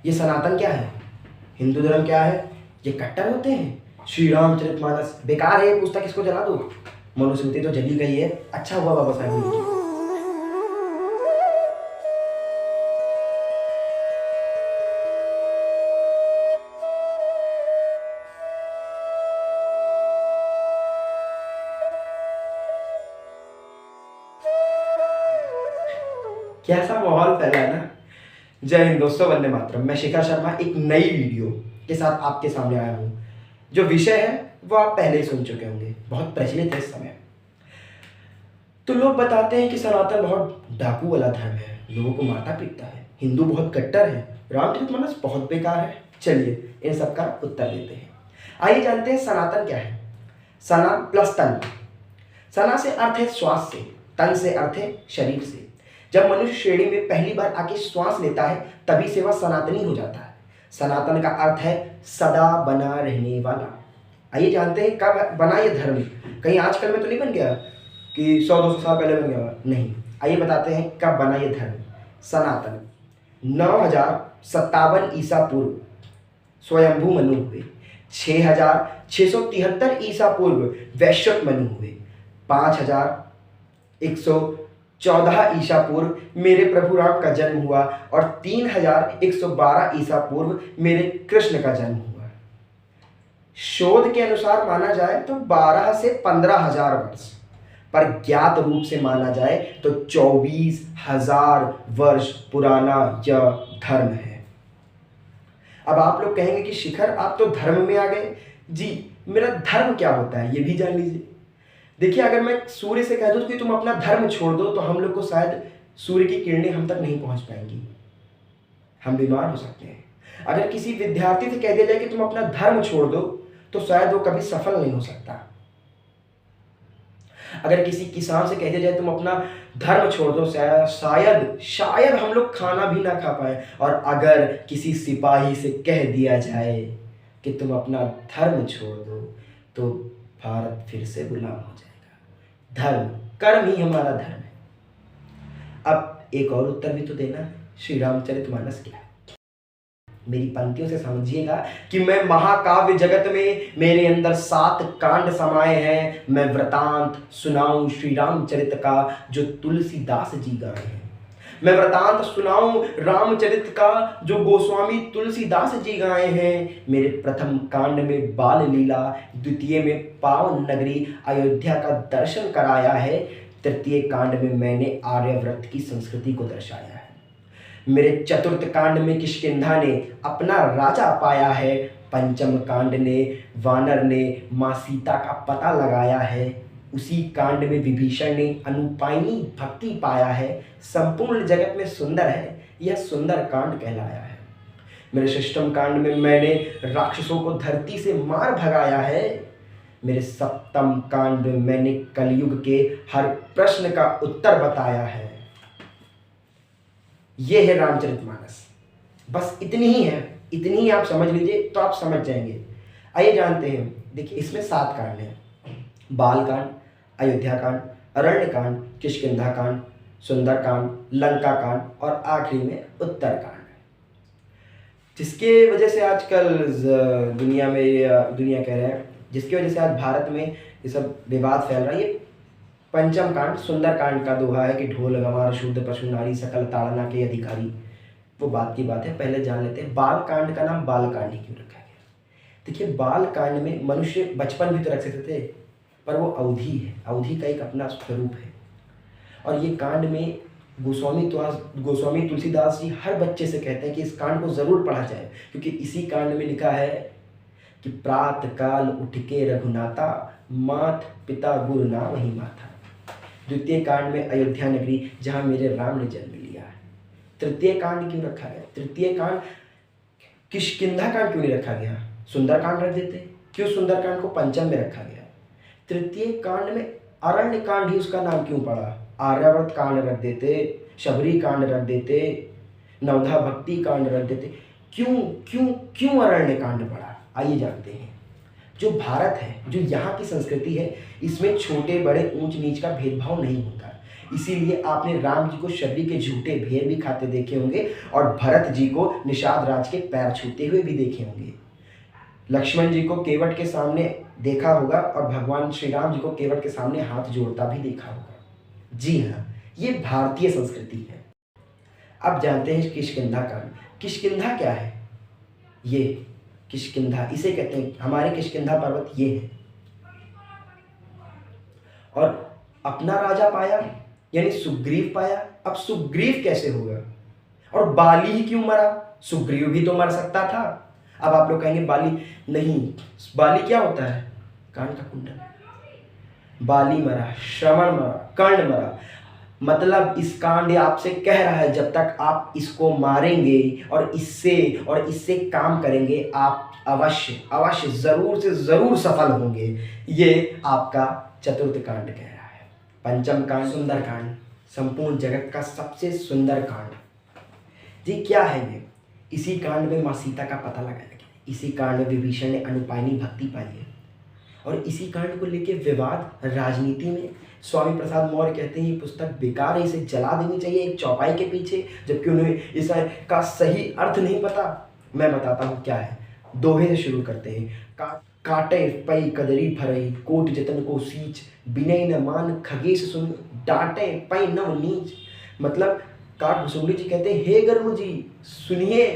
ये सनातन क्या है, हिंदू धर्म क्या है, ये कट्टर होते हैं। श्री रामचरितमानस बेकार है, ये पुस्तक इसको जला दो। मनुस्मृति तो जली गई है, अच्छा हुआ बाबा साहब ने लिखी। कैसा माहौल फैला है ना। जय हिंद दोस्तों, वंदे मातरम। मैं शिखर शर्मा एक नई वीडियो के साथ आपके सामने आया हूँ। जो विषय है वो आप पहले ही सुन चुके होंगे, बहुत प्रचलित है इस समय। तो लोग बताते हैं कि सनातन बहुत डाकू वाला धर्म है, लोगों को मारता पीटता है, हिंदू बहुत कट्टर है, रामचरितमानस बहुत बेकार है। चलिए इन सब का उत्तर देते हैं। आइए जानते हैं सनातन क्या है। सना प्लस तन। सना से अर्थ है श्वास से, तन से अर्थ है शरीर से। जब मनुष्य श्रेणी में पहली बार आके श्वास लेता है तभी से वह सनातनी हो जाता है। सनातन का अर्थ है सदा बना रहने वाला। आइए जानते हैं कब बना ये धर्म। कहीं आजकल में तो नहीं बन गया कि 100-200 साल पहले बन गया, नहीं। आइए बताते हैं कब बना ये धर्म। सनातन 9057 ईसा पूर्व स्वयंभू मनु हुए। 6673 ईसा पूर्व वैश्वक मनु हुए। 5114 ईसा पूर्व मेरे प्रभु राम का जन्म हुआ और 3112 ईसा पूर्व मेरे कृष्ण का जन्म हुआ। शोध के अनुसार माना जाए तो 12 से 15,000 वर्ष, पर ज्ञात रूप से माना जाए तो 24,000 वर्ष पुराना यह धर्म है। अब आप लोग कहेंगे कि शिखर आप तो धर्म में आ गए। जी, मेरा धर्म क्या होता है ये भी जान लीजिए। देखिए, अगर मैं सूर्य से कह दूं कि तुम अपना धर्म छोड़ दो तो हम लोग को शायद सूर्य की किरणें हम तक नहीं पहुंच पाएंगी, हम बीमार हो सकते हैं। अगर किसी विद्यार्थी से कह दिया जाए कि तुम अपना धर्म छोड़ दो तो शायद वो कभी सफल नहीं हो सकता। अगर किसी किसान से कह दिया जाए तुम अपना धर्म छोड़ दो, शायद हम लोग खाना भी ना खा पाए। और अगर किसी सिपाही से कह दिया जाए कि तुम अपना धर्म छोड़ दो तो भारत फिर से गुलाम हो जाएगा। धर्म, कर्म ही हमारा धर्म है। अब एक और उत्तर भी तो देना है, श्री रामचरितमानस क्या है। मेरी पंक्तियों से समझिएगा कि मैं महाकाव्य जगत में, मेरे अंदर 7 कांड समाये हैं। मैं वृतांत सुनाऊं श्री रामचरित का जो तुलसीदास जी गाए हैं। मैं वृतांत सुनाऊं रामचरित का जो गोस्वामी तुलसीदास जी गाए हैं। मेरे प्रथम कांड में बाल लीला, द्वितीय में पावन नगरी अयोध्या का दर्शन कराया है, तृतीय कांड में मैंने आर्यव्रत की संस्कृति को दर्शाया है। मेरे चतुर्थ कांड में किष्किंधा ने अपना राजा पाया है। पंचम कांड ने वानर ने माँ सीता का पता लगाया है। उसी कांड में विभीषण ने अनुपायनी भक्ति पाया है। संपूर्ण जगत में सुंदर है, यह सुंदर कांड कहलाया है। मेरे षष्ठम कांड में मैंने राक्षसों को धरती से मार भगाया है। मेरे सप्तम कांड में मैंने कलयुग के हर प्रश्न का उत्तर बताया है। ये है रामचरितमानस। बस इतनी ही है, इतनी ही आप समझ लीजिए तो आप समझ जाएंगे। आइए जानते हैं। देखिए, इसमें 7 कांड हैं। बाल कांड, अयोध्या कांड, अरण्य कांड, किष्किंधा कांड, सुंदर कांड, लंका कांड और आखिरी में उत्तर कांड। जिसके वजह से आजकल दुनिया कह रहे हैं, जिसकी वजह से आज भारत में ये सब विवाद फैल रहा है। ये पंचम कांड सुंदर कांड का दोहा है कि ढोल गंवार शुद्ध पशु नारी सकल ताड़ना के अधिकारी। वो बात की बात है, पहले जान लेते हैं बाल कांड का नाम बाल कांड ही क्यों रखा गया। देखिए, बाल कांड में मनुष्य बचपन भी तो रख सकते थे, पर वो अवधि है, अवधि का एक अपना स्वरूप है। और ये कांड में गोस्वामी तुलसीदास जी हर बच्चे से कहते हैं कि इस कांड को ज़रूर पढ़ा जाए, क्योंकि इसी कांड में लिखा है कि प्रात काल उठ के रघुनाथा, मात पिता गुरु ना वही माथा। द्वितीय कांड में अयोध्या नगरी जहाँ मेरे राम ने जन्म लिया है। तृतीय कांड क्यों रखा गया, तृतीय कांड किष्किंधा कांड क्यों नहीं रखा गया, सुंदर कांड रख देते। क्यों सुंदर कांड को पंचम में रखा गया। तृतीय कांड में अरण्य कांड ही उसका नाम क्यों पड़ा, आर्यावर्त कांड रख देते, शबरी कांड रख देते, नवधा भक्ति कांड रख देते। क्यों क्यों क्यों अरण्य कांड पड़ा, आइए जानते हैं। जो भारत है, जो यहाँ की संस्कृति है, इसमें छोटे बड़े ऊंच नीच का भेदभाव नहीं होता। इसीलिए आपने राम जी को शबरी के झूठे भेड़ भी खाते देखे होंगे और भरत जी को निषाद राज के पैर छूते हुए भी देखे होंगे। लक्ष्मण जी को केवट के सामने देखा होगा और भगवान श्री राम जी को केवट के सामने हाथ जोड़ता भी देखा होगा। जी हाँ, ये भारतीय संस्कृति है। अब जानते हैं किष्किंधा कांड। किष्किंधा क्या है? ये किष्किंधा इसे कहते हैं, हमारे किष्किंधा पर्वत ये है। और अपना राजा पाया यानी सुग्रीव पाया। अब सुग्रीव कैसे होगा? और बाली ही क्यों मरा? सुग्रीव भी तो मर सकता था। अब आप लोग कहेंगे बाली नहीं, बाली क्या होता है? कान का कुंडल। बाली मरा, श्रवण मरा, कर्ण मरा। मतलब इस कांड आपसे कह रहा है जब तक आप इसको मारेंगे और इससे काम करेंगे, आप अवश्य जरूर से जरूर सफल होंगे। ये आपका चतुर्थ कांड कह रहा है। पंचम कांड सुंदर कांड, संपूर्ण जगत का सबसे सुंदर कांड। जी क्या है ये? इसी कांड में माँ सीता का पता लगाया गया। इसी कांड में विभीषण ने अनुपायनी भक्ति पाई है। और इसी कांड को लेके विवाद राजनीति में। स्वामी प्रसाद मौर्य कहते हैं ये पुस्तक बेकार है, इसे जला देनी चाहिए एक चौपाई के पीछे, जबकि उन्हें इसका सही अर्थ नहीं पता। मैं बताता हूँ क्या है। दोहे से शुरू करते हैं। काटे पई कदरी भरई, कोट जतन को सींच, बिनय न मान खगेश सुन, डांटे पई नव नीच। मतलब काट भुसुंडी जी कहते हैं हे गरुड़ जी सुनिए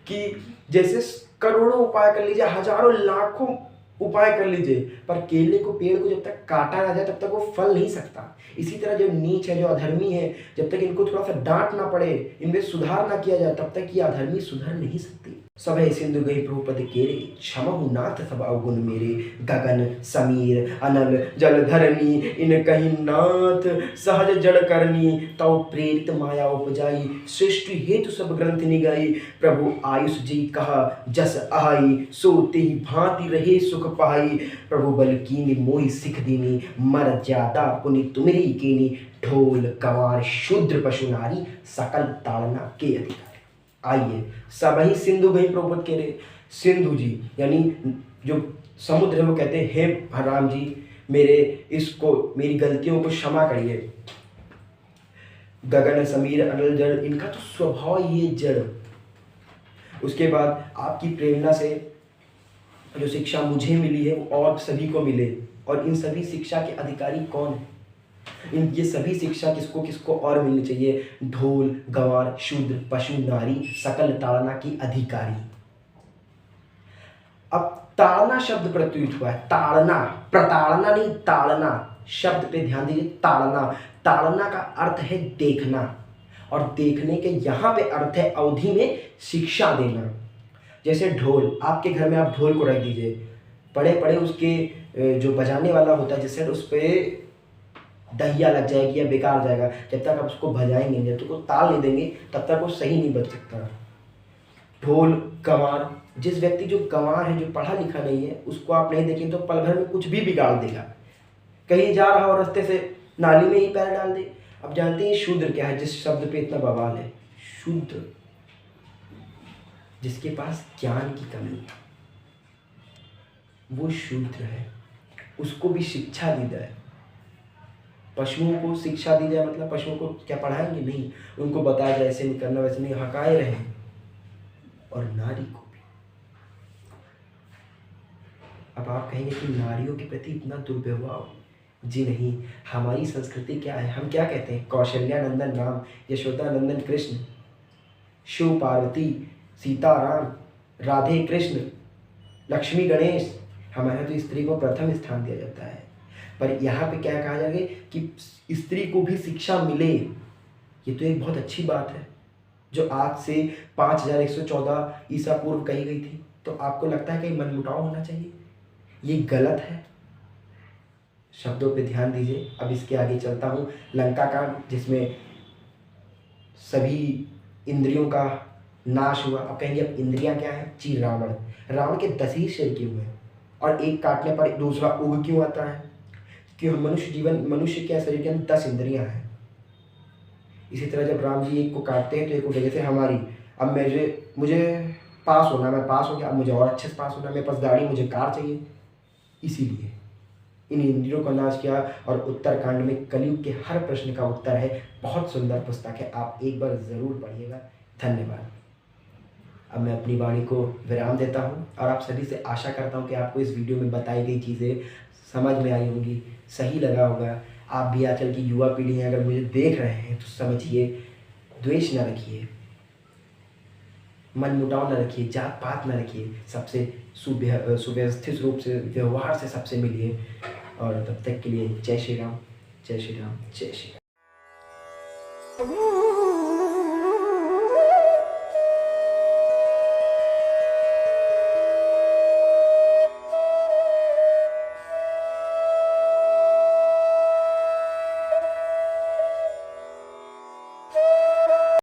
कि जैसे करोड़ों उपाय कर लीजिए, हजारों लाखों उपाय कर लीजिए, पर केले को पेड़ को जब तक काटा ना जाए तब तक वो फल नहीं सकता। इसी तरह जो नीच है, जो अधर्मी है, जब तक इनको थोड़ा सा डांट ना पड़े, इनमें सुधार ना किया जाए, तब तक ये अधर्मी सुधर नहीं सकती। सभय सिंधु गई प्रभुपद केरे, क्षमहु नाथ सब अवगुण मेरे, गगन समीर अनल जल धरनी, इन कहीं नाथ सहज जड़ करनी, तव प्रेरित माया उपजाई, सृष्टि हेतु सब ग्रंथ निगाई, प्रभु आयुष जी कहा जस आहाई, सोते ही भांति रहे सुख पाई, प्रभु बल कीनी मोहि सिख दीनी, मर ज्यादा पुनि तुमरी कीनी, ढोल गंवार शूद्र पशु नारी, सकल ताड़ना के अधिकारी। आइए सब ही सिंधु गई प्रभुपद के रे। सिंधु जी यानी जो समुद्र है वो कहते हैं हे राम जी मेरी गलतियों को क्षमा करिए। गगन समीर अनल जड़, इनका तो स्वभाव ये जड़। उसके बाद आपकी प्रेरणा से जो शिक्षा मुझे मिली है वो और सभी को मिले। और इन सभी शिक्षा के अधिकारी कौन है? ये सभी शिक्षा किसको किसको और मिलनी चाहिए? ढोल गंवार शूद्र पशु नारी सकल ताड़ना की अधिकारी। अब ताड़ना शब्द प्रत्युत हुआ है। ताड़ना, प्रताड़ना नहीं, ताड़ना शब्द पे ध्यान दीजिए। ताड़ना, ताड़ना का अर्थ है देखना, और देखने के यहाँ पे अर्थ है अवधि में शिक्षा देना। जैसे ढोल, आपके घर में आप ढोल को रख दीजिए, पड़े पड़े उसके जो बजाने वाला होता है जिससे उस पर दहिया लग जाएगी या बेकार जाएगा। जब तक आप उसको बजाएंगे, जब तक वो ताल नहीं देंगे तब तक वो सही नहीं बज सकता। ढोल गंवार, जिस व्यक्ति जो गंवार है, जो पढ़ा लिखा नहीं है, उसको आप नहीं देखेंगे तो पल भर में कुछ भी बिगाड़ देगा। कहीं जा रहा हो रास्ते से नाली में ही पैर डाल दे। अब जानते हैं शूद्र क्या है, जिस शब्द पे इतना बवाल है? शूद्र जिसके पास ज्ञान की कमी है, वो शूद्र है। उसको भी शिक्षा दी जाए। पशुओं को शिक्षा दी जाए, मतलब पशुओं को क्या पढ़ाएंगे? नहीं, उनको बताया जाए ऐसे नहीं करना, वैसे नहीं, हकाए रहे। और नारी को भी। अब आप कहेंगे कि नारियों के प्रति इतना दुर्व्यवहार? जी नहीं, हमारी संस्कृति क्या है? हम क्या कहते हैं? कौशल्या नंदन राम, यशोदा नंदन कृष्ण, शिव पार्वती, सीता राम, राधे कृष्ण, लक्ष्मी गणेश। हमारे तो स्त्री को प्रथम स्थान दिया जाता है। पर यहाँ पे क्या कहा जाएगा कि स्त्री को भी शिक्षा मिले। ये तो एक बहुत अच्छी बात है जो आज से 5114 ईसा पूर्व कही गई थी। तो आपको लगता है कि मनमुटाव होना चाहिए? ये गलत है। शब्दों पे ध्यान दीजिए। अब इसके आगे चलता हूँ। लंका कांड, जिसमें सभी इंद्रियों का नाश हुआ। अब कहेंगे अब इंद्रियां क्या है? जी रावण। रावण के 10 ही सिर क्यों हैं? और एक काटने पर दूसरा उग क्यों आता है? कि मनुष्य के शरीर के अंदर 10 इंद्रियां हैं। इसी तरह जब राम जी एक को काटते हैं तो एक को जैसे हमारी, अब मुझे पास होना, मैं पास हो गया, अब मुझे और अच्छे से पास होना, मेरे पास गाड़ी, मुझे कार चाहिए। इसीलिए इन इंद्रियों का नाश किया और उत्तरकांड में कलयुग के हर प्रश्न का उत्तर है। बहुत सुंदर पुस्तक है, आप एक बार ज़रूर पढ़िएगा। धन्यवाद। अब मैं अपनी वाणी को विराम देता हूँ और आप सभी से आशा करता हूँ कि आपको इस वीडियो में बताई गई चीज़ें समझ में आई होंगी, सही लगा होगा। आप भी आजकल की युवा पीढ़ी हैं, अगर मुझे देख रहे हैं तो समझिए, द्वेष न रखिए, मनमुटाव न रखिए, जात पात न रखिए, सबसे सुव्यवस्थित रूप से व्यवहार से सबसे मिलिए। और तब तक के लिए जय श्री राम, जय श्री राम, जय श्री राम।